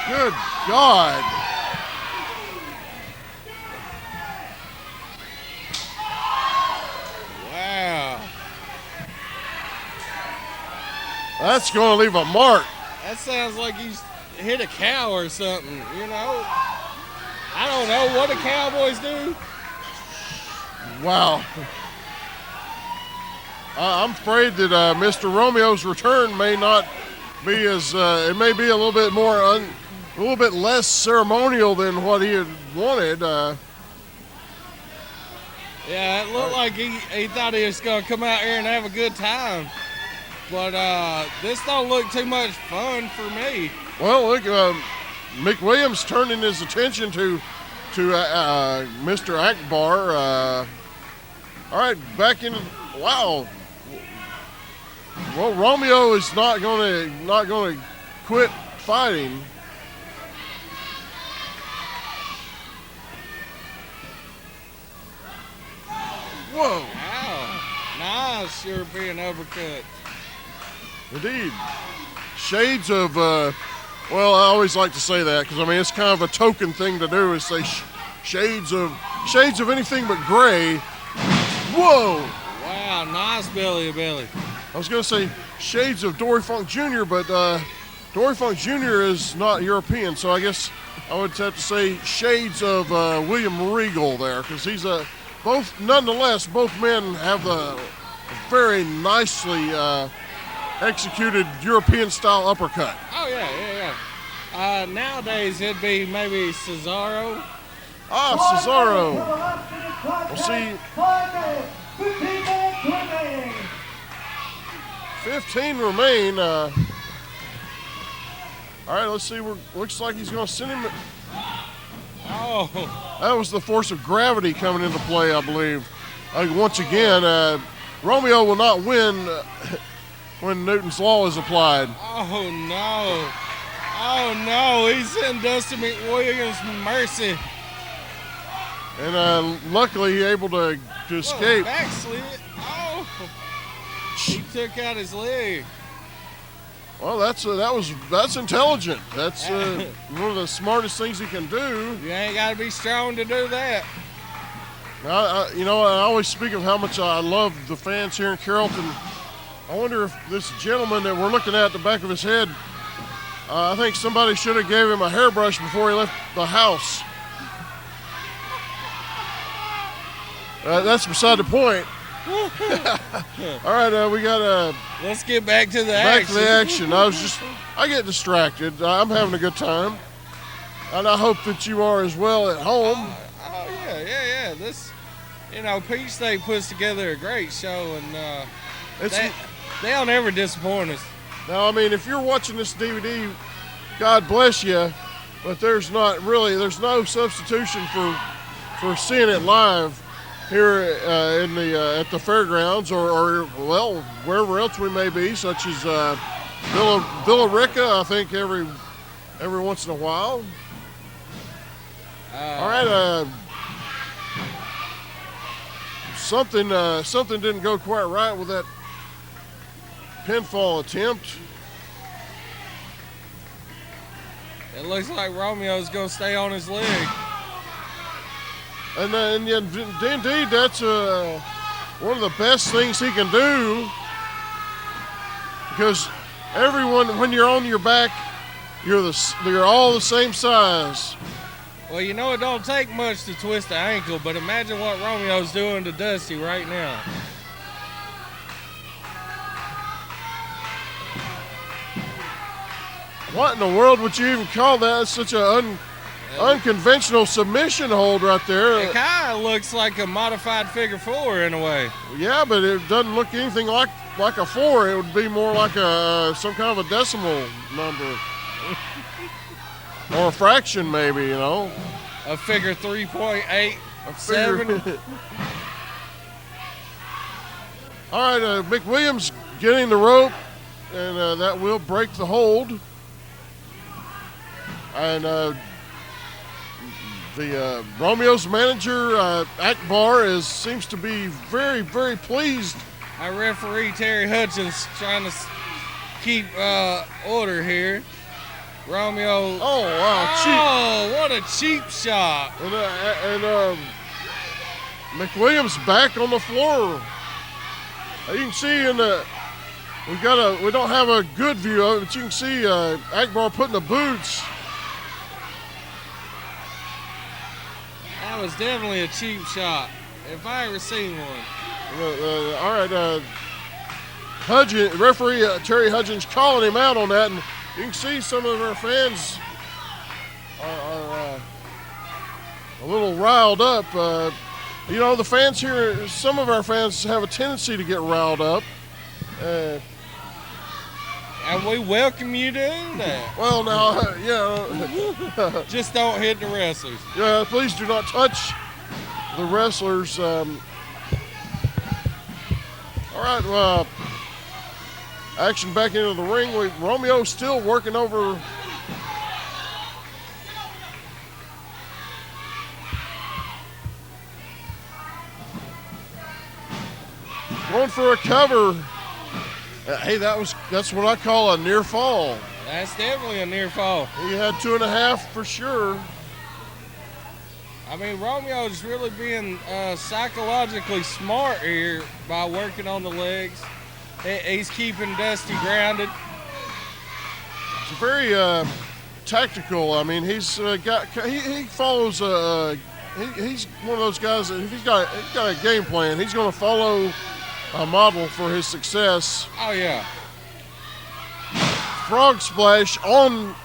Good God. Wow. That's going to leave a mark. That sounds like he's hit a cow or something, you know? I don't know what the Cowboys do. Wow. I'm afraid that Mr. Romeo's return may not be as, it may be a little bit more, a little bit less ceremonial than what he had wanted. Yeah, it looked like he thought he was going to come out here and have a good time. But this don't look too much fun for me. Well, look, McWilliams turning his attention to Mr. Akbar. All right, back into, wow. Well, Romeo is not going to quit fighting. Whoa! Wow, nice European uppercut. Indeed, shades of. Well, I always like to say that because I mean it's kind of a token thing to do is say shades of anything but gray. Whoa! Wow, nice belly to belly. I was going to say shades of Dory Funk Jr., but Dory Funk Jr. is not European, so I guess I would have to say shades of William Regal there, because he's nonetheless, both men have a very nicely executed European-style uppercut. Oh, yeah. Nowadays, it'd be maybe Cesaro. Ah, Cesaro. We'll see. 15 remain. All right, let's see. Looks like he's going to send him. Oh. That was the force of gravity coming into play, I believe. Once again, Romeo will not win when Newton's Law is applied. Oh, no. Oh, no. He's sending Dustin McWilliams mercy. And luckily, he able to escape. Backslid. Oh. He took out his leg. Well, that's intelligent. That's one of the smartest things he can do. You ain't got to be strong to do that. I always speak of how much I love the fans here in Carrollton. I wonder if this gentleman that we're looking at the back of his head, I think somebody should have gave him a hairbrush before he left the house. That's beside the point. All right, we got Let's get back to the action. Back to the action. I get distracted. I'm having a good time, and I hope that you are as well at home. Yeah. This, Peachstate puts together a great show, and they don't ever disappoint us. Now, I mean, if you're watching this DVD, God bless you, but there's no substitution for seeing it live here at the fairgrounds or wherever else we may be, such as Villa Rica, I think every once in a while. All right, something didn't go quite right with that pinfall attempt. It looks like Romeo's going to stay on his leg. And indeed, that's one of the best things he can do, because everyone, when you're on your back, you're all the same size. Well, it don't take much to twist the ankle, but imagine what Romeo's doing to Dusty right now. What in the world would you even call that? It's such an unconventional submission hold right there. It kind of looks like a modified figure four in a way. Yeah, but it doesn't look anything like a four. It would be more like some kind of a decimal number. Or a fraction, maybe, A figure 3.8, 7. All right, McWilliams getting the rope, and that will break the hold. And the Romeo's manager, Akbar, seems to be very, very pleased. Our referee, Terry Hutchins, trying to keep order here. Romeo. Oh, wow, Oh, what a cheap shot. And McWilliams back on the floor. You can see in the we don't have a good view of it, but you can see Akbar putting the boots. That was definitely a cheap shot, if I ever seen one. All right, referee Terry Hudgens calling him out on that, and you can see some of our fans are a little riled up. You know, the fans here, some of our fans have a tendency to get riled up. And we welcome you to do that. Well, now, Just don't hit the wrestlers. Yeah, please do not touch the wrestlers. All right, action back into the ring. Romeo still working over. Going for a cover. Hey, that's what I call a near fall. That's definitely a near fall. He had 2.5 for sure. I mean, Romeo's really being psychologically smart here by working on the legs. He's keeping Dusty grounded. It's very tactical. I mean, he follows. He's one of those guys that if he's got a game plan, he's going to follow a model for his success. Oh yeah. Frog splash on,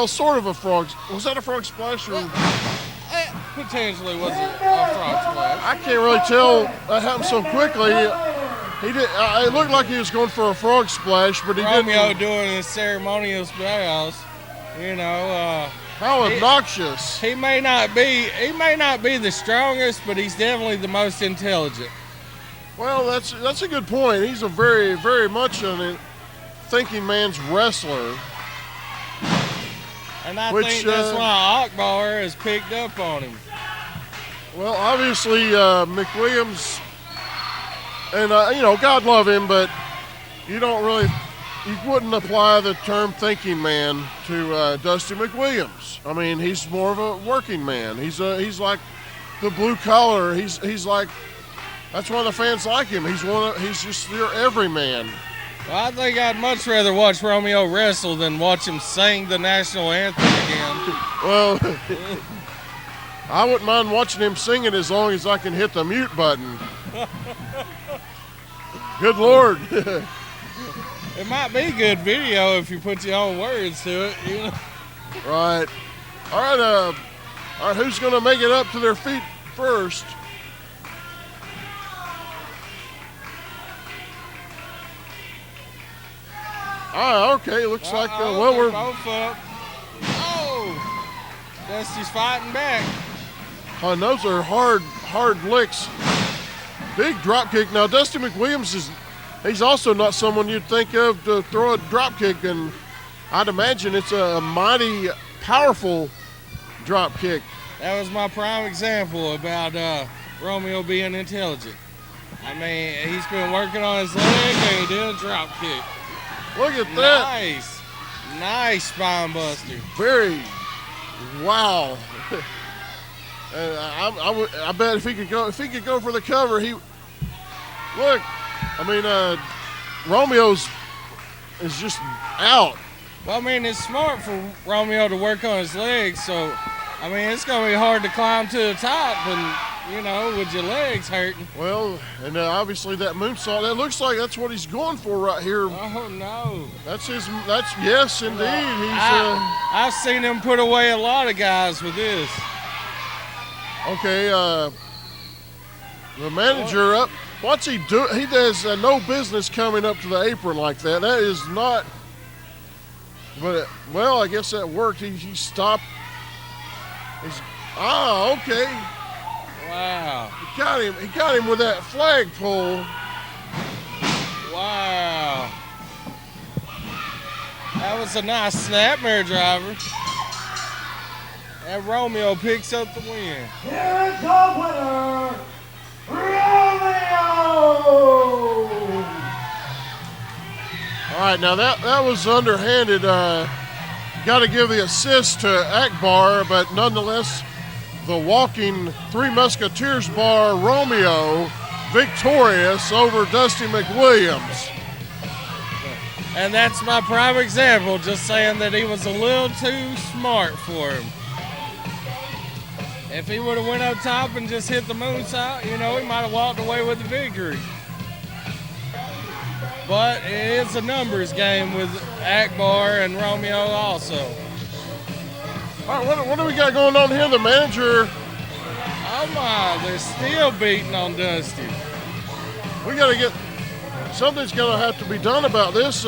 sort of a frog. Was that a frog splash or? Potentially was a frog splash. I can't really tell. That happened so quickly. He did. It looked like he was going for a frog splash, but he didn't. Romeo doing his ceremonial bows. You know. How obnoxious. He may not be the strongest, but he's definitely the most intelligent. Well, that's a good point. He's a very, very much a thinking man's wrestler. And I think that's why Akbar has picked up on him. Well, obviously, McWilliams, and, God love him, but you wouldn't apply the term thinking man to Dusty McWilliams. I mean, he's more of a working man. He's like the blue collar. He's like, that's why the fans like him. He's just your everyman. Well, I think I'd much rather watch Romeo wrestle than watch him sing the national anthem again. Well, I wouldn't mind watching him sing it as long as I can hit the mute button. Good Lord. It might be good video if you put your own words to it, you know. Right. All right, who's going to make it up to their feet first? Okay. Looks like we're both up. Oh, Dusty's fighting back. Those are hard licks. Big drop kick. Now Dusty McWilliams he's also not someone you'd think of to throw a drop kick, and I'd imagine it's a mighty powerful drop kick. That was my prime example about Romeo being intelligent. I mean, he's been working on his leg and he did a drop kick. Look at that. Nice spine buster. Wow. I bet if he could go for the cover, Romeo's is just out. Well, I mean, it's smart for Romeo to work on his legs, so I mean, it's gonna be hard to climb to the top, and with your legs hurting. Well, and obviously that moonsault, that looks like that's what he's going for right here. Oh no. Yes, indeed. I've seen him put away a lot of guys with this. Okay, the manager up. What's he do? He does no business coming up to the apron like that. That is not. But I guess that worked. He stopped. Okay. Wow. He got him with that flagpole. Wow. That was a nice snapmare driver. And Romeo picks up the win. Here's the winner, Romeo! All right, now that was underhanded. got to give the assist to Akbar, but nonetheless, the walking Three Musketeers bar Romeo victorious over Dusty McWilliams. And that's my prime example, just saying that he was a little too smart for him. If he would have went up top and just hit the moonsault, you know, he might have walked away with the victory. But it's a numbers game with Akbar and Romeo also. All right, what do we got going on here? The manager. Oh my, they're still beating on Dusty. We got to get, something's going to have to be done about this.